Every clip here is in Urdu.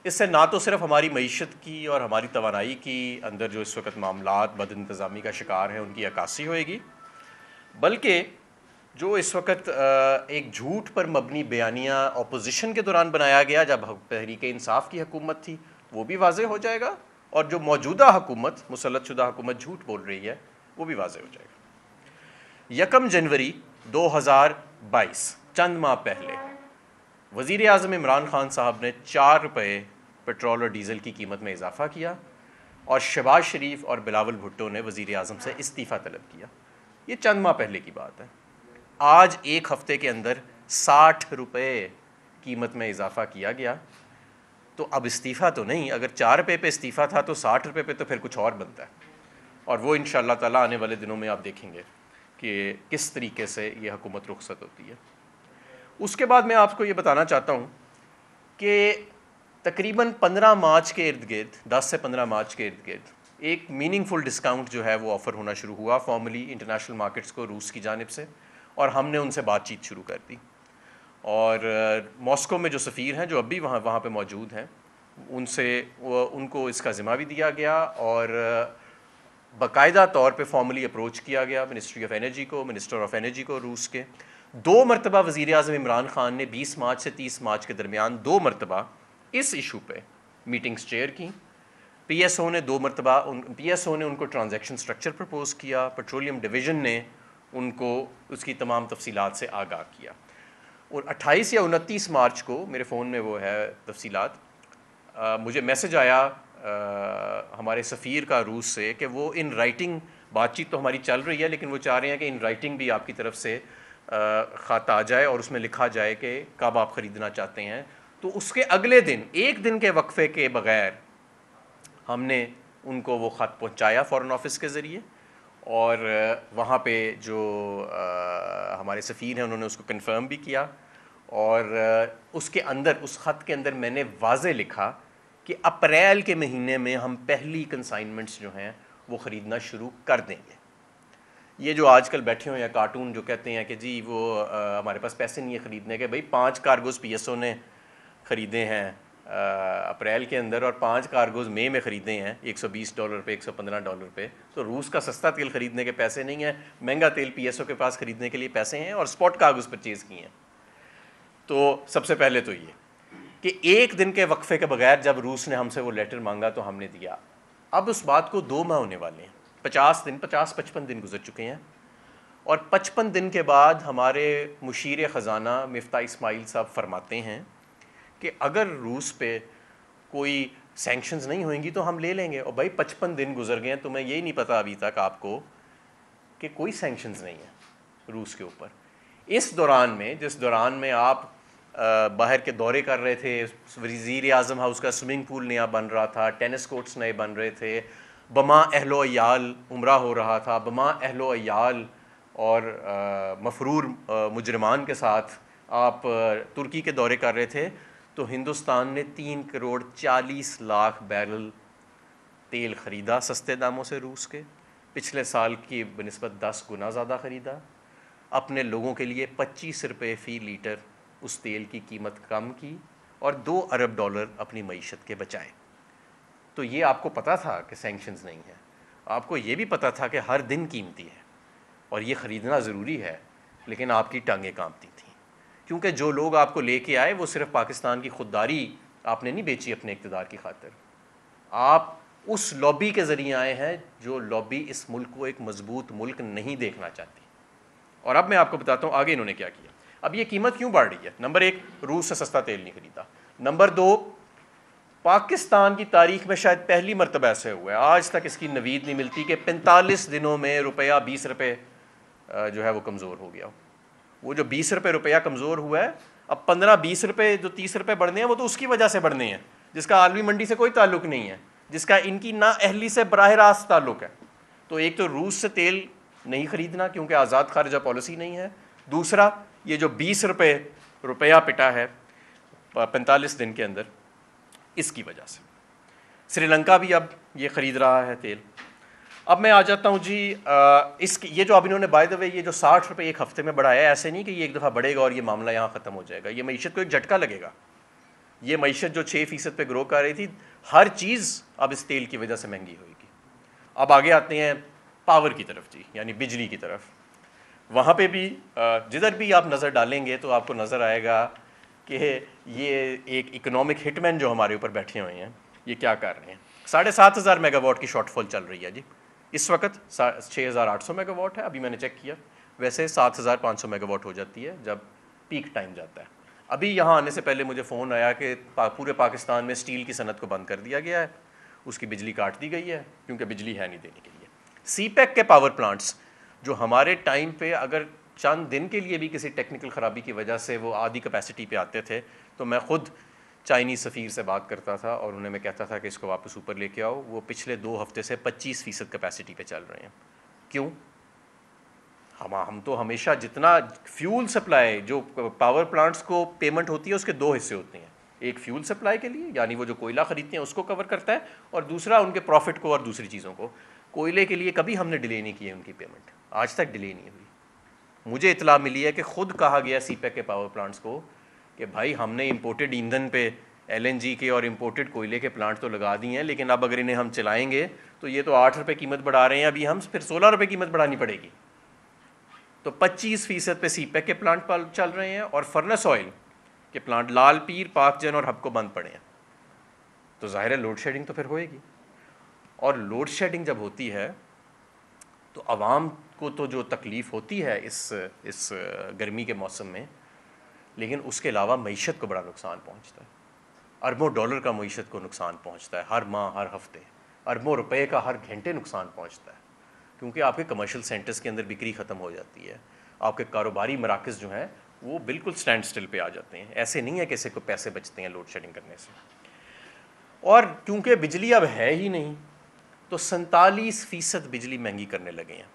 اس سے نہ تو صرف ہماری معیشت کی اور ہماری توانائی کی اندر جو اس وقت معاملات بد انتظامی کا شکار ہیں ان کی عکاسی ہوئے گی، بلکہ جو اس وقت ایک جھوٹ پر مبنی بیانیہ اپوزیشن کے دوران بنایا گیا جب تحریک انصاف کی حکومت تھی وہ بھی واضح ہو جائے گا، اور جو موجودہ حکومت مسلط شدہ حکومت جھوٹ بول رہی ہے وہ بھی واضح ہو جائے گا۔ 1 جنوری 2022 چند ماہ پہلے وزیر اعظم عمران خان صاحب نے 4 روپے پیٹرول اور ڈیزل کی قیمت میں اضافہ کیا، اور شہباز شریف اور بلاول بھٹو نے وزیر اعظم سے استعفیٰ طلب کیا۔ یہ چند ماہ پہلے کی بات ہے۔ آج ایک ہفتے کے اندر 60 روپے قیمت میں اضافہ کیا گیا، تو اب استعفیٰ تو نہیں، اگر 4 روپے پہ استعفیٰ تھا تو 60 روپے پہ تو پھر کچھ اور بنتا ہے، اور وہ انشاءاللہ تعالیٰ آنے والے دنوں میں آپ دیکھیں گے کہ کس طریقے سے یہ حکومت رخصت ہوتی ہے۔ اس کے بعد میں آپ کو یہ بتانا چاہتا ہوں کہ تقریباً 15 مارچ کے ارد گرد 10 سے 15 مارچ کے ارد گرد ایک میننگ فل ڈسکاؤنٹ جو ہے وہ آفر ہونا شروع ہوا فارملی انٹرنیشنل مارکیٹس کو روس کی جانب سے، اور ہم نے ان سے بات چیت شروع کر دی، اور ماسکو میں جو سفیر ہیں جو اب بھی وہاں پہ موجود ہیں ان کو اس کا ذمہ بھی دیا گیا، اور باقاعدہ طور پہ فارملی اپروچ کیا گیا منسٹری آف انرجی کو، منسٹر آف انرجی کو روس کے۔ 2 مرتبہ وزیر اعظم عمران خان نے 20 مارچ سے 30 مارچ کے درمیان 2 مرتبہ اس ایشو پہ میٹنگز چیئر کی۔ پی ایس او نے 2 مرتبہ ان کو ٹرانزیکشن سٹرکچر پرپوز کیا، پیٹرولیم ڈویژن نے ان کو اس کی تمام تفصیلات سے آگاہ کیا، اور 28 یا 29 مارچ کو میرے فون میں وہ ہے تفصیلات، مجھے میسج آیا ہمارے سفیر کا روس سے کہ وہ ان رائٹنگ، بات چیت تو ہماری چل رہی ہے لیکن وہ چاہ رہے ہیں کہ ان رائٹنگ بھی آپ کی طرف سے خط آ جائے اور اس میں لکھا جائے کہ کب آپ خریدنا چاہتے ہیں۔ تو اس کے اگلے دن 1 دن کے وقفے کے بغیر ہم نے ان کو وہ خط پہنچایا فارن آفس کے ذریعے، اور وہاں پہ جو ہمارے سفیر ہیں انہوں نے اس کو کنفرم بھی کیا، اور اس کے اندر، اس خط کے اندر میں نے واضح لکھا کہ اپریل کے مہینے میں ہم پہلی کنسائنمنٹس جو ہیں وہ خریدنا شروع کر دیں گے۔ یہ جو آج کل بیٹھے ہوئے ہیں کارٹون جو کہتے ہیں کہ جی وہ ہمارے پاس پیسے نہیں ہے خریدنے کے، بھائی 5 کارگوز پی ایس او نے خریدے ہیں اپریل کے اندر، اور 5 کارگوز مئی میں خریدے ہیں $120 پہ، $115 پہ، تو روس کا سستا تیل خریدنے کے پیسے نہیں ہیں، مہنگا تیل پی ایس او کے پاس خریدنے کے لیے پیسے ہیں، اور اسپاٹ کارگوز پرچیز کیے ہیں۔ تو سب سے پہلے تو یہ کہ 1 دن کے وقفے کے بغیر جب روس نے ہم سے وہ لیٹر مانگا تو ہم نے دیا۔ اب اس بات کو 2 ماہ ہونے والے ہیں، 55 دن گزر چکے ہیں، اور 55 دن کے بعد ہمارے مشیر خزانہ مفتاح اسماعیل صاحب فرماتے ہیں کہ اگر روس پہ کوئی سینکشنز نہیں ہوئیں گی تو ہم لے لیں گے۔ اور بھائی 55 دن گزر گئے ہیں، تمہیں یہی نہیں پتہ ابھی تک آپ کو کہ کوئی سینکشنز نہیں ہیں روس کے اوپر۔ اس دوران میں، جس دوران میں آپ باہر کے دورے کر رہے تھے، وزیر اعظم ہاؤس کا سوئمنگ پول نیا بن رہا تھا، ٹینس کورٹس نئے بن رہے تھے، بما اہل و عیال عمرہ ہو رہا تھا، بما اہل و عیال اور مفرور مجرمان کے ساتھ آپ ترکی کے دورے کر رہے تھے، تو ہندوستان نے 3.40 کروڑ بیرل تیل خریدا سستے داموں سے روس کے، پچھلے سال کی بنسبت 10 گنا زیادہ خریدا، اپنے لوگوں کے لیے 25 روپے فی لیٹر اس تیل کی قیمت کم کی، اور $2 ارب اپنی معیشت کے بچائے۔ تو یہ آپ کو پتہ تھا کہ سینکشنز نہیں ہیں، آپ کو یہ بھی پتہ تھا کہ ہر دن قیمتی ہے اور یہ خریدنا ضروری ہے، لیکن آپ کی ٹانگیں کانپتی تھیں، کیونکہ جو لوگ آپ کو لے کے آئے وہ صرف پاکستان کی خودداری آپ نے نہیں بیچی اپنے اقتدار کی خاطر، آپ اس لابی کے ذریعے آئے ہیں جو لابی اس ملک کو ایک مضبوط ملک نہیں دیکھنا چاہتی۔ اور اب میں آپ کو بتاتا ہوں آگے انہوں نے کیا کیا۔ اب یہ قیمت کیوں بڑھ رہی ہے؟ نمبر 1، روس سے سستا تیل نہیں خریدا۔ نمبر 2، پاکستان کی تاریخ میں شاید پہلی مرتبہ ایسے ہوا ہے، آج تک اس کی نوید نہیں ملتی کہ 45 دنوں میں روپیہ 20 روپے جو ہے وہ کمزور ہو گیا۔ وہ جو 20 روپے روپیہ کمزور ہوا ہے، اب 15-20 روپے جو 30 روپے بڑھنے ہیں وہ تو اس کی وجہ سے بڑھنے ہیں، جس کا عالمی منڈی سے کوئی تعلق نہیں ہے، جس کا ان کی نا اہلی سے براہ راست تعلق ہے۔ تو ایک تو روس سے تیل نہیں خریدنا کیونکہ آزاد خارجہ پالیسی نہیں ہے، دوسرا یہ جو 20 روپے روپیہ پٹا ہے 45 دن کے اندر، اس کی وجہ سے۔ سری لنکا بھی اب یہ خرید رہا ہے تیل۔ اب میں آ جاتا ہوں جی یہ جو اب انہوں نے بائی دا وے یہ جو 60 روپے ایک ہفتے میں بڑھایا ہے، ایسے نہیں کہ یہ ایک دفعہ بڑھے گا اور یہ معاملہ یہاں ختم ہو جائے گا، یہ معیشت کو ایک جھٹکا لگے گا۔ یہ معیشت جو 6% پہ گرو کر رہی تھی، ہر چیز اب اس تیل کی وجہ سے مہنگی ہوئے گی. اب آگے آتے ہیں پاور کی طرف جی، یعنی بجلی کی طرف. وہاں پہ بھی جدھر بھی آپ نظر ڈالیں گے تو آپ کو نظر آئے گا کہ یہ ایک اکنامک ہٹ مین جو ہمارے اوپر بیٹھے ہوئے ہیں یہ کیا کر رہے ہیں. 7,500 میگا واٹ کی شارٹ فال چل رہی ہے جی. اس وقت 6,800 میگا واٹ ہے، ابھی میں نے چیک کیا. ویسے 7,500 میگا واٹ ہو جاتی ہے جب پیک ٹائم جاتا ہے. ابھی یہاں آنے سے پہلے مجھے فون آیا کہ پورے پاکستان میں اسٹیل کی صنعت کو بند کر دیا گیا ہے، اس کی بجلی کاٹ دی گئی ہے کیونکہ بجلی ہے نہیں دینے کے لیے. سی پیک کے پاور پلانٹس جو ہمارے ٹائم پہ اگر چند دن کے لیے بھی کسی ٹیکنیکل خرابی کی وجہ سے وہ آدھی کیپیسٹی پہ آتے تھے تو میں خود چائنیز سفیر سے بات کرتا تھا اور انہیں میں کہتا تھا کہ اس کو واپس اوپر لے کے آؤ. وہ پچھلے 2 ہفتے سے 25% کیپیسٹی پہ چل رہے ہیں. کیوں؟ ہم تو ہمیشہ جتنا فیول سپلائی جو پاور پلانٹس کو پیمنٹ ہوتی ہے اس کے 2 حصے ہوتے ہیں. ایک فیول سپلائی کے لیے یعنی وہ جو کوئلہ خریدتے ہیں اس کو کور کرتا ہے، اور دوسرا ان کے پروفٹ کو اور دوسری چیزوں کو. کوئلے کے لیے کبھی ہم نے ڈیلے نہیں کی ہے ان کی پیمنٹ، آج تک ڈیلے نہیں ہوئی. مجھے اطلاع ملی ہے کہ خود کہا گیا سی پیک کے پاور پلانٹس کو کہ بھائی ہم نے امپورٹڈ ایندھن پہ LNG کے اور امپورٹڈ کوئلے کے پلانٹ تو لگا دیے ہیں، لیکن اب اگر انہیں ہم چلائیں گے تو یہ تو 8 روپے قیمت بڑھا رہے ہیں، ابھی ہم پھر 16 روپے قیمت بڑھانی پڑے گی. تو 25% پہ سی پیک کے پلانٹ چل رہے ہیں اور فرنس آئل کے پلانٹ لال پیر، پاک جن اور ہب کو بند پڑے ہیں. تو ظاہر ہے لوڈ شیڈنگ تو پھر ہوئے گی، اور لوڈ شیڈنگ جب ہوتی ہے تو عوام کو تو جو تکلیف ہوتی ہے اس گرمی کے موسم میں، لیکن اس کے علاوہ معیشت کو بڑا نقصان پہنچتا ہے. اربوں ڈالر کا معیشت کو نقصان پہنچتا ہے ہر ماہ، ہر ہفتے. اربوں روپے کا ہر گھنٹے نقصان پہنچتا ہے، کیونکہ آپ کے کمرشل سینٹرز کے اندر بکری ختم ہو جاتی ہے. آپ کے کاروباری مراکز جو ہیں وہ بالکل سٹینڈ سٹل پہ آ جاتے ہیں. ایسے نہیں ہے کہ اسے کوئی پیسے بچتے ہیں لوڈ شیڈنگ کرنے سے. اور کیونکہ بجلی اب ہے ہی نہیں تو 47% بجلی مہنگی کرنے لگے ہیں.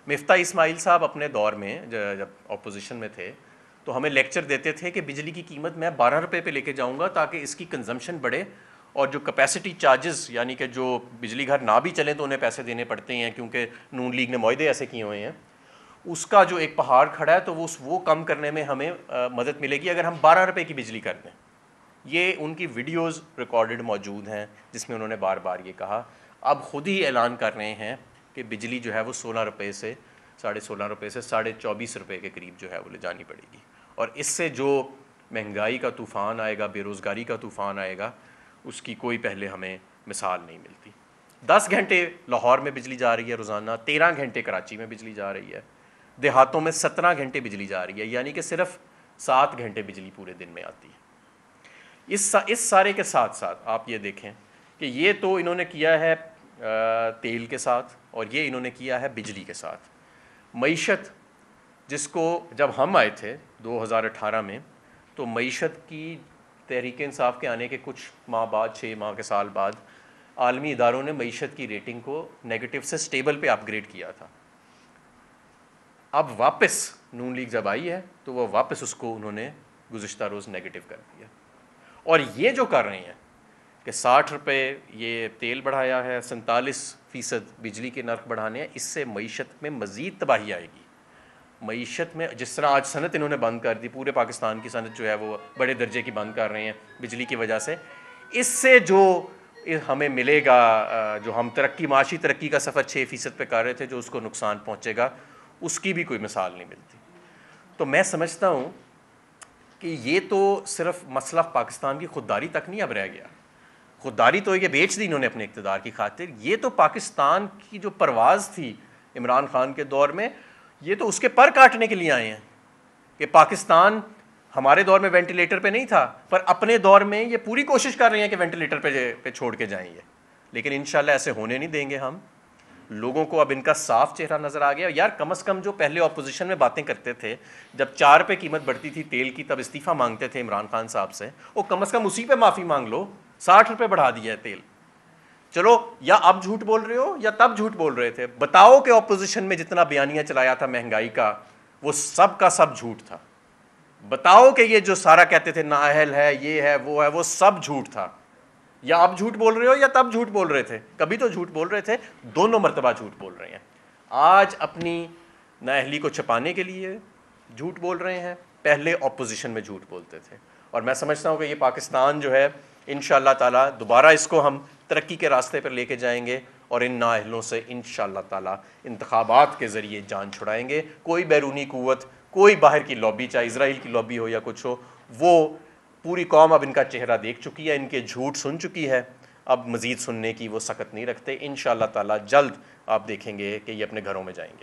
مفتاح اسماعیل صاحب اپنے دور میں جب اپوزیشن میں تھے تو ہمیں لیکچر دیتے تھے کہ بجلی کی قیمت میں 12 روپے پہ لے کے جاؤں گا تاکہ اس کی کنزمپشن بڑھے، اور جو کیپیسٹی چارجز یعنی کہ جو بجلی گھر نہ بھی چلیں تو انہیں پیسے دینے پڑتے ہیں کیونکہ نون لیگ نے معاہدے ایسے کیے ہوئے ہیں، اس کا جو ایک پہاڑ کھڑا ہے تو وہ کم کرنے میں ہمیں مدد ملے گی اگر ہم 12 روپے کی بجلی کر دیں. یہ ان کی ویڈیوز ریکارڈڈ موجود ہیں جس میں انہوں نے بار بار یہ کہا. اب خود ہی اعلان کر رہے ہیں کہ بجلی جو ہے وہ 16 روپے سے 16.5 روپے سے 24.5 روپے کے قریب جو ہے وہ لے جانی پڑے گی. اور اس سے جو مہنگائی کا طوفان آئے گا، بے روزگاری کا طوفان آئے گا، اس کی کوئی پہلے ہمیں مثال نہیں ملتی. 10 گھنٹے لاہور میں بجلی جا رہی ہے روزانہ، 13 گھنٹے کراچی میں بجلی جا رہی ہے، دیہاتوں میں 17 گھنٹے بجلی جا رہی ہے، یعنی کہ صرف 7 گھنٹے بجلی پورے دن میں آتی ہے. اس سارے کے ساتھ ساتھ آپ یہ دیکھیں کہ یہ تو انہوں نے کیا ہے تیل کے ساتھ، اور یہ انہوں نے کیا ہے بجلی کے ساتھ. معیشت جس کو جب ہم آئے تھے 2018 میں تو معیشت کی تحریک انصاف کے آنے کے کچھ ماہ بعد، 6 ماہ کے سال بعد، عالمی اداروں نے معیشت کی ریٹنگ کو نیگیٹو سے سٹیبل پہ اپ گریڈ کیا تھا. اب واپس نون لیگ جب آئی ہے تو وہ واپس اس کو انہوں نے گزشتہ روز نیگیٹو کر دیا. اور یہ جو کر رہے ہیں کہ 60 روپے یہ تیل بڑھایا ہے، 47% بجلی کے نرخ بڑھانے ہیں، اس سے معیشت میں مزید تباہی آئے گی. معیشت میں جس طرح آج صنعت انہوں نے بند کر دی، پورے پاکستان کی صنعت جو ہے وہ بڑے درجے کی بند کر رہے ہیں بجلی کی وجہ سے، اس سے جو ہمیں ملے گا، جو ہم معاشی ترقی کا سفر 6% پہ کر رہے تھے، جو اس کو نقصان پہنچے گا، اس کی بھی کوئی مثال نہیں ملتی. تو میں سمجھتا ہوں کہ یہ تو صرف مسئلہ پاکستان کی خودداری تک نہیں اب رہ گیا. خودداری تو یہ بیچ دی انہوں نے اپنے اقتدار کی خاطر. یہ تو پاکستان کی جو پرواز تھی عمران خان کے دور میں، یہ تو اس کے پر کاٹنے کے لیے آئے ہیں کہ پاکستان ہمارے دور میں وینٹیلیٹر پہ نہیں تھا، پر اپنے دور میں یہ پوری کوشش کر رہے ہیں کہ وینٹیلیٹر پہ چھوڑ کے جائیں یہ. لیکن انشاءاللہ ایسے ہونے نہیں دیں گے ہم. لوگوں کو اب ان کا صاف چہرہ نظر آ گیا. یار کم از کم جو پہلے اپوزیشن میں باتیں کرتے تھے، جب 4 روپے قیمت بڑھتی تھی تیل کی تب استعفیٰ مانگتے تھے عمران خان صاحب سے، وہ کم از کم اسی پہ معافی مانگ لو. 60 روپے بڑھا دیا ہے تیل. چلو یا اب جھوٹ بول رہے ہو یا تب جھوٹ بول رہے تھے. بتاؤ کہ اپوزیشن میں جتنا بیانیہ چلایا تھا مہنگائی کا وہ سب کا سب جھوٹ تھا. بتاؤ کہ یہ جو سارا کہتے تھے نااہل ہے، یہ ہے، وہ سب جھوٹ تھا. یا اب جھوٹ بول رہے ہو یا تب جھوٹ بول رہے تھے. کبھی تو جھوٹ بول رہے تھے، دونوں مرتبہ جھوٹ بول رہے ہیں. آج اپنی نااہلی کو چھپانے کے لیے جھوٹ بول رہے ہیں، پہلے اپوزیشن میں جھوٹ بولتے تھے. اور میں سمجھتا ہوں کہ یہ پاکستان جو ہے انشاءاللہ تعالیٰ دوبارہ اس کو ہم ترقی کے راستے پر لے کے جائیں گے، اور ان نااہلوں سے انشاءاللہ تعالیٰ انتخابات کے ذریعے جان چھڑائیں گے۔ کوئی بیرونی قوت، کوئی باہر کی لابی، چاہے اسرائیل کی لابی ہو یا کچھ ہو، وہ پوری قوم اب ان کا چہرہ دیکھ چکی ہے، ان کے جھوٹ سن چکی ہے، اب مزید سننے کی وہ سکت نہیں رکھتے۔ انشاءاللہ تعالیٰ جلد آپ دیکھیں گے کہ یہ اپنے گھروں میں جائیں گے۔